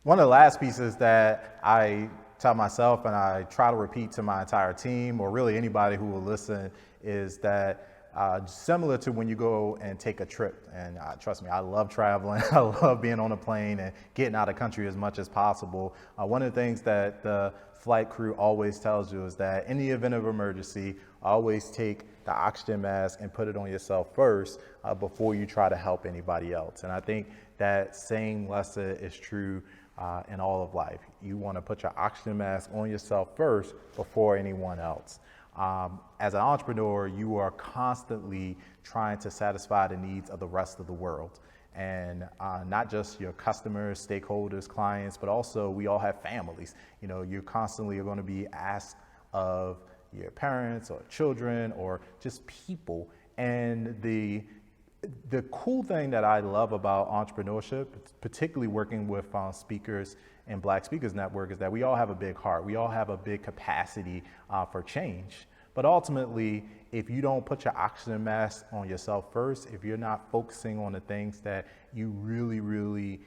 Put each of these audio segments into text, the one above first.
One of the last pieces that I tell myself and I try to repeat to my entire team, or really anybody who will listen, is that similar to when you go and take a trip, and trust me, I love traveling, I love being on a plane and getting out of the country as much as possible. One of the things that the flight crew always tells you is that in the event of emergency, always take the oxygen mask and put it on yourself first before you try to help anybody else. And I think that same lesson is true in all of life. You want to put your oxygen mask on yourself first before anyone else. As an entrepreneur, you are constantly trying to satisfy the needs of the rest of the world. And not just your customers, stakeholders, clients, but also we all have families. You know, you constantly are going to be asked of your parents or children or just people. And the cool thing that I love about entrepreneurship, particularly working with speakers and Black Speakers Network, is that we all have a big heart. We all have a big capacity for change. But ultimately, if you don't put your oxygen mask on yourself first, if you're not focusing on the things that you really, really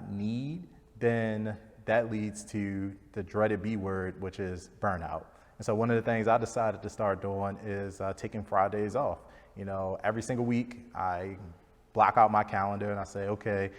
need, then that leads to the dreaded B word, which is burnout. And so one of the things I decided to start doing is taking Fridays off. You know, every single week I block out my calendar and I say, okay,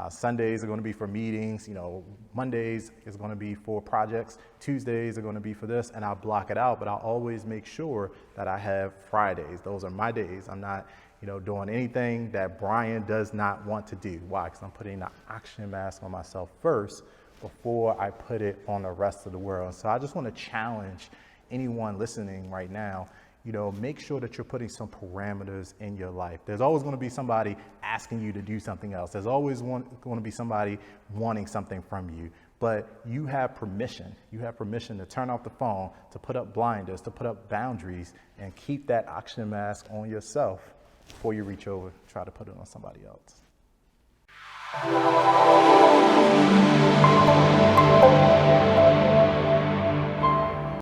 Sundays are going to be for meetings, you know, Mondays is going to be for projects, Tuesdays are going to be for this, and I'll block it out, but I'll always make sure that I have Fridays. Those are my days. I'm not, you know, doing anything that Brian does not want to do. Why? Because I'm putting the oxygen mask on myself first before I put it on the rest of the world. So I just want to challenge anyone listening right now, you know, make sure that you're putting some parameters in your life. There's always going to be somebody asking you to do something else. There's always going to be somebody wanting something from you, but you have permission. You have permission to turn off the phone, to put up blinders, to put up boundaries, and keep that oxygen mask on yourself before you reach over and try to put it on somebody else.